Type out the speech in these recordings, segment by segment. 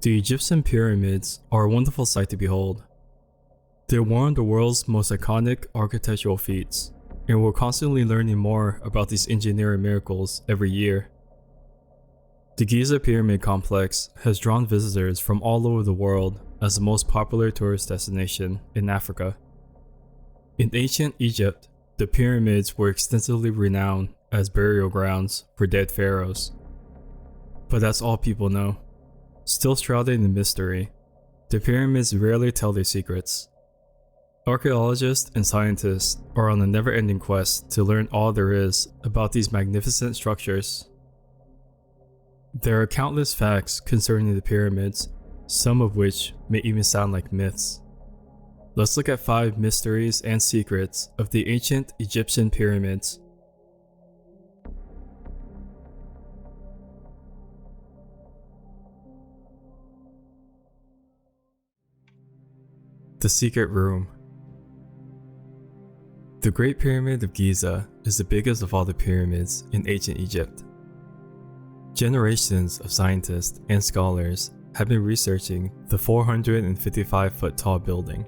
The Egyptian pyramids are a wonderful sight to behold. They're one of the world's most iconic architectural feats, and we're constantly learning more about these engineering miracles every year. The Giza Pyramid Complex has drawn visitors from all over the world as the most popular tourist destination in Africa. In ancient Egypt, the pyramids were extensively renowned as burial grounds for dead pharaohs. But that's all people know. Still shrouded in mystery, the pyramids rarely tell their secrets. Archaeologists and scientists are on a never-ending quest to learn all there is about these magnificent structures. There are countless facts concerning the pyramids, some of which may even sound like myths. Let's look at 5 mysteries and secrets of the ancient Egyptian pyramids. The Secret Room. The Great Pyramid of Giza is the biggest of all the pyramids in ancient Egypt. Generations of scientists and scholars have been researching the 455-foot tall building.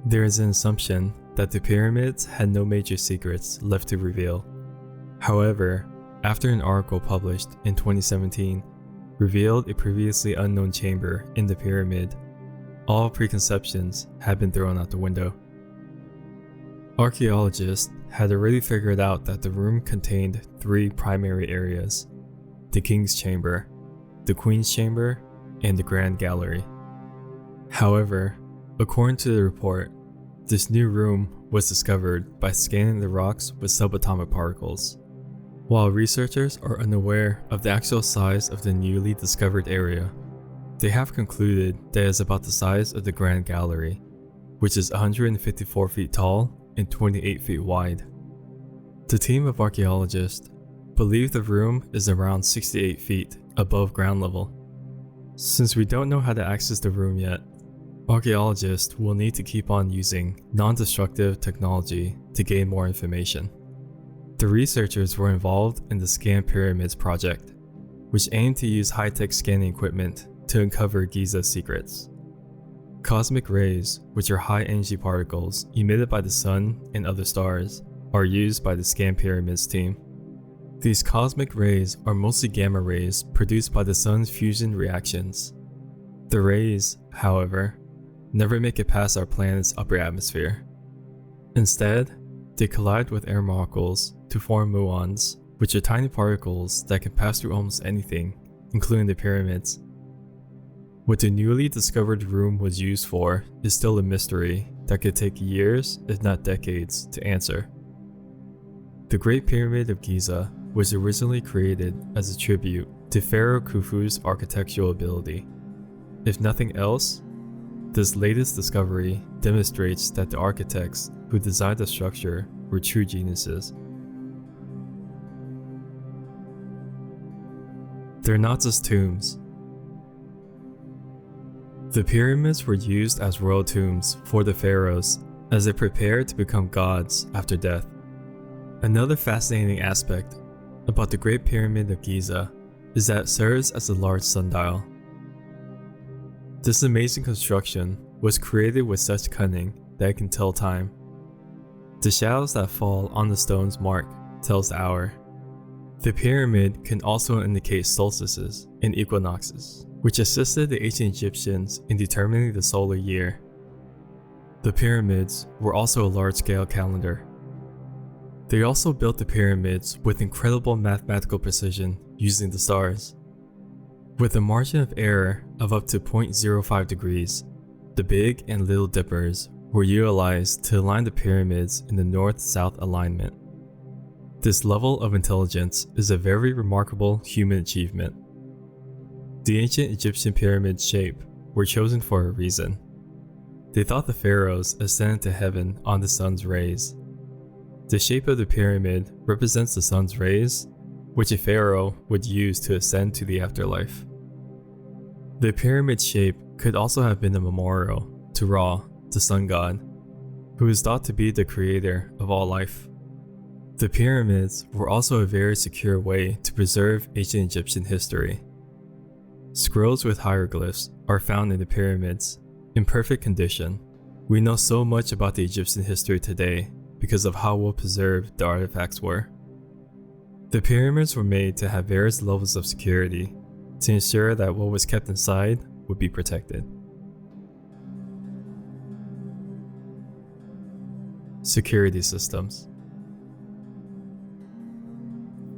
There is an assumption that the pyramids had no major secrets left to reveal. However, after an article published in 2017 revealed a previously unknown chamber in the pyramid, all preconceptions had been thrown out the window. Archaeologists had already figured out that the room contained 3 primary areas: the King's Chamber, the Queen's Chamber, and the Grand Gallery. However, according to the report, this new room was discovered by scanning the rocks with subatomic particles. While researchers are unaware of the actual size of the newly discovered area, they have concluded that it is about the size of the Grand Gallery, which is 154 feet tall and 28 feet wide. The team of archaeologists believe the room is around 68 feet above ground level. Since we don't know how to access the room yet, archaeologists will need to keep on using non-destructive technology to gain more information. The researchers were involved in the Scan Pyramids project, which aimed to use high-tech scanning equipment to uncover Giza's secrets. Cosmic rays, which are high-energy particles emitted by the sun and other stars, are used by the Scan Pyramids team. These cosmic rays are mostly gamma rays produced by the sun's fusion reactions. The rays, however, never make it past our planet's upper atmosphere. Instead, they collide with air molecules to form muons, which are tiny particles that can pass through almost anything, including the pyramids. What the newly discovered room was used for is still a mystery that could take years, if not decades, to answer. The Great Pyramid of Giza was originally created as a tribute to Pharaoh Khufu's architectural ability. If nothing else, this latest discovery demonstrates that the architects who designed the structure were true geniuses. They're not just tombs. The pyramids were used as royal tombs for the pharaohs as they prepared to become gods after death. Another fascinating aspect about the Great Pyramid of Giza is that it serves as a large sundial. This amazing construction was created with such cunning that it can tell time. The shadows that fall on the stone's mark tells the hour. The pyramid can also indicate solstices and equinoxes, which assisted the ancient Egyptians in determining the solar year. The pyramids were also a large-scale calendar. They also built the pyramids with incredible mathematical precision using the stars. With a margin of error of up to 0.05 degrees, the Big and Little Dippers were utilized to align the pyramids in the north-south alignment. This level of intelligence is a very remarkable human achievement. The ancient Egyptian pyramid shape were chosen for a reason. They thought the pharaohs ascended to heaven on the sun's rays. The shape of the pyramid represents the sun's rays, which a pharaoh would use to ascend to the afterlife. The pyramid shape could also have been a memorial to Ra, the sun god, who is thought to be the creator of all life. The pyramids were also a very secure way to preserve ancient Egyptian history. Scrolls with hieroglyphs are found in the pyramids in perfect condition. We know so much about the Egyptian history today because of how well preserved the artifacts were. The pyramids were made to have various levels of security to ensure that what was kept inside would be protected. Security systems.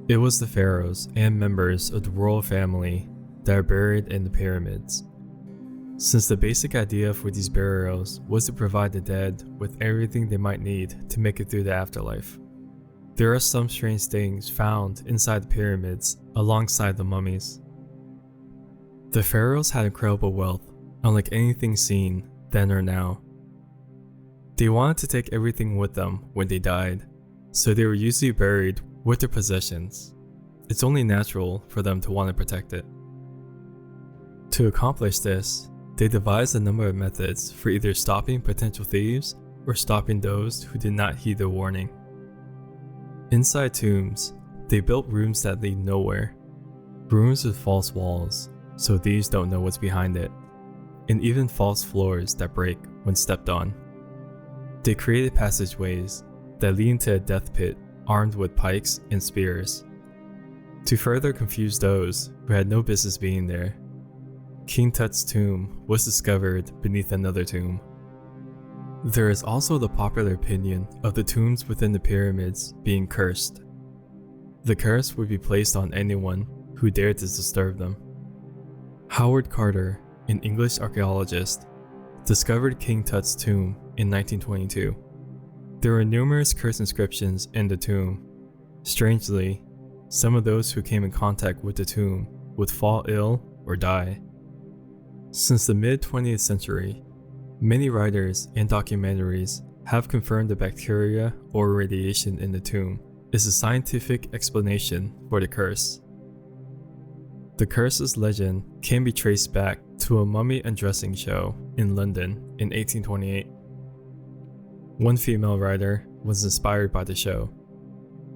It was the pharaohs and members of the royal family that are buried in the pyramids. Since the basic idea for these burials was to provide the dead with everything they might need to make it through the afterlife, there are some strange things found inside the pyramids alongside the mummies. The pharaohs had incredible wealth, unlike anything seen then or now. They wanted to take everything with them when they died, so they were usually buried with their possessions. It's only natural for them to want to protect it. To accomplish this, they devised a number of methods for either stopping potential thieves or stopping those who did not heed their warning. Inside tombs, they built rooms that lead nowhere, rooms with false walls, so thieves don't know what's behind it, and even false floors that break when stepped on. They created passageways that lead into a death pit armed with pikes and spears. To further confuse those who had no business being there, King Tut's tomb was discovered beneath another tomb. There is also the popular opinion of the tombs within the pyramids being cursed. The curse would be placed on anyone who dared to disturb them. Howard Carter, an English archaeologist, discovered King Tut's tomb in 1922. There were numerous curse inscriptions in the tomb. Strangely, some of those who came in contact with the tomb would fall ill or die. Since the mid-20th century, many writers and documentaries have confirmed the bacteria or radiation in the tomb is a scientific explanation for the curse. The curse's legend can be traced back to a mummy undressing show in London in 1828. One female writer was inspired by the show.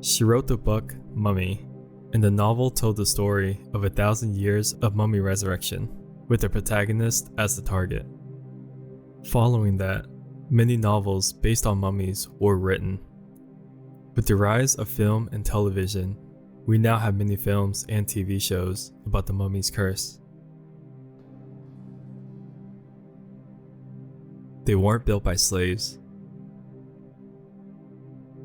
She wrote the book Mummy, and the novel told the story of 1,000 years of mummy resurrection, with the protagonist as the target. Following that, many novels based on mummies were written. With the rise of film and television, we now have many films and TV shows about the mummy's curse. They weren't built by slaves.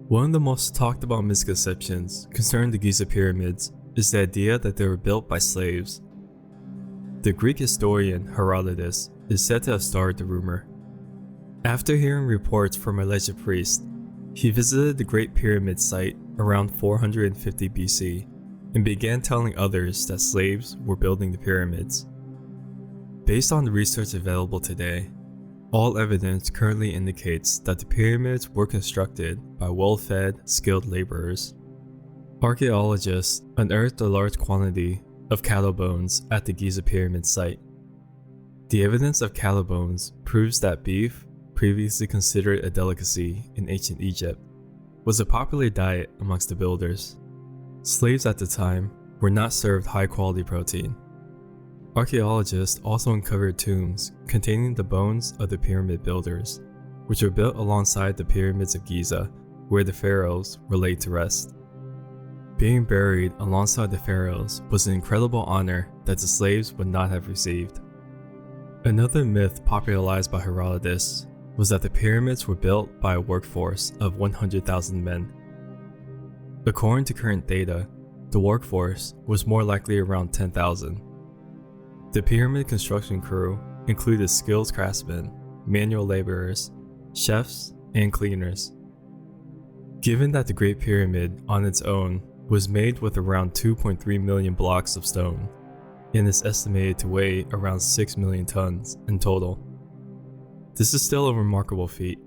One of the most talked about misconceptions concerning the Giza pyramids is the idea that they were built by slaves. The Greek historian Herodotus is said to have started the rumor. After hearing reports from alleged priests, he visited the Great Pyramid site around 450 BC and began telling others that slaves were building the pyramids. Based on the research available today, all evidence currently indicates that the pyramids were constructed by well-fed, skilled laborers. Archaeologists unearthed a large quantity of cattle bones at the Giza pyramid site. The evidence of cattle bones proves that beef, previously considered a delicacy in ancient Egypt, was a popular diet amongst the builders. Slaves at the time were not served high-quality protein. Archaeologists also uncovered tombs containing the bones of the pyramid builders, which were built alongside the pyramids of Giza, where the pharaohs were laid to rest. Being buried alongside the pharaohs was an incredible honor that the slaves would not have received. Another myth popularized by Herodotus was that the pyramids were built by a workforce of 100,000 men. According to current data, the workforce was more likely around 10,000. The pyramid construction crew included skilled craftsmen, manual laborers, chefs, and cleaners. Given that the Great Pyramid on its own was made with around 2.3 million blocks of stone, and is estimated to weigh around 6 million tons in total, this is still a remarkable feat.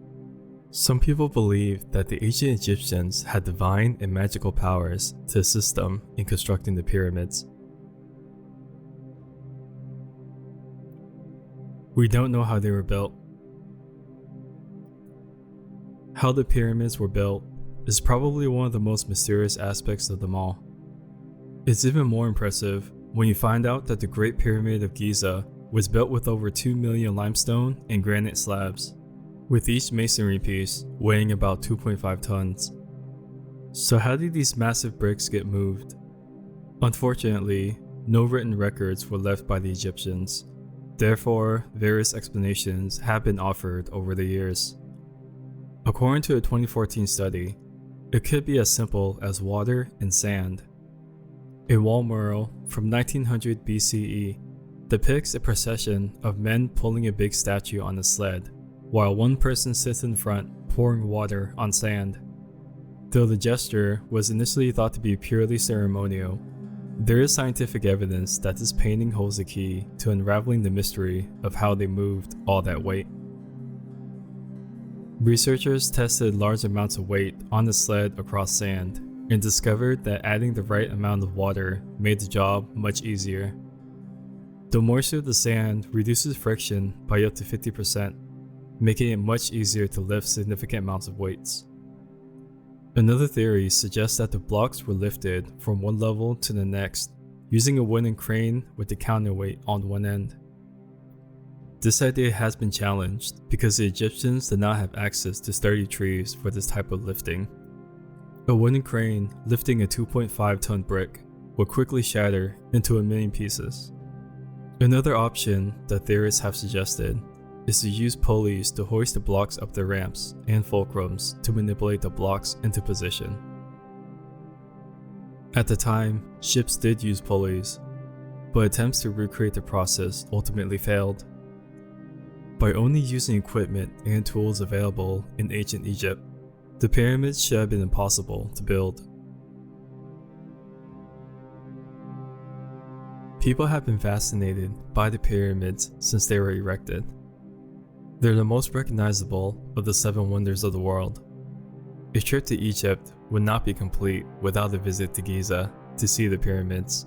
Some people believe that the ancient Egyptians had divine and magical powers to assist them in constructing the pyramids. We don't know how they were built. How the pyramids were built is probably one of the most mysterious aspects of them all. It's even more impressive when you find out that the Great Pyramid of Giza was built with over 2 million limestone and granite slabs, with each masonry piece weighing about 2.5 tons. So how did these massive bricks get moved? Unfortunately, no written records were left by the Egyptians. Therefore, various explanations have been offered over the years. According to a 2014 study, it could be as simple as water and sand. A wall mural from 1900 BCE depicts a procession of men pulling a big statue on a sled, while one person sits in front pouring water on sand. Though the gesture was initially thought to be purely ceremonial, there is scientific evidence that this painting holds the key to unraveling the mystery of how they moved all that weight. Researchers tested large amounts of weight on the sled across sand and discovered that adding the right amount of water made the job much easier. The moisture of the sand reduces friction by up to 50%, making it much easier to lift significant amounts of weights. Another theory suggests that the blocks were lifted from one level to the next using a wooden crane with the counterweight on one end. This idea has been challenged because the Egyptians did not have access to sturdy trees for this type of lifting. A wooden crane lifting a 2.5-ton brick would quickly shatter into a million pieces. Another option that theorists have suggested is to use pulleys to hoist the blocks up the ramps and fulcrums to manipulate the blocks into position. At the time, ships did use pulleys, but attempts to recreate the process ultimately failed. By only using equipment and tools available in ancient Egypt, the pyramids should have been impossible to build. People have been fascinated by the pyramids since they were erected. They're the most recognizable of the 7 wonders of the world. A trip to Egypt would not be complete without a visit to Giza to see the pyramids.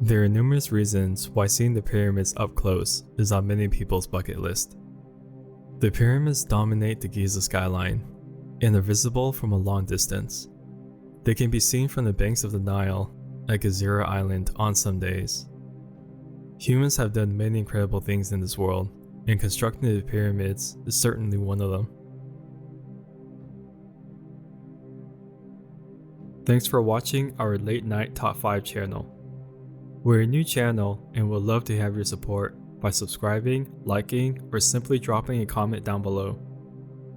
There are numerous reasons why seeing the pyramids up close is on many people's bucket list. The pyramids dominate the Giza skyline and are visible from a long distance. They can be seen from the banks of the Nile at Giza Island on some days. Humans have done many incredible things in this world, and constructing the pyramids is certainly one of them. Thanks for watching our Late Night Top 5 channel. We're a new channel and would love to have your support by subscribing, liking, or simply dropping a comment down below.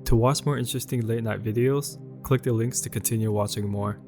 To watch more interesting late night videos, click the links to continue watching more.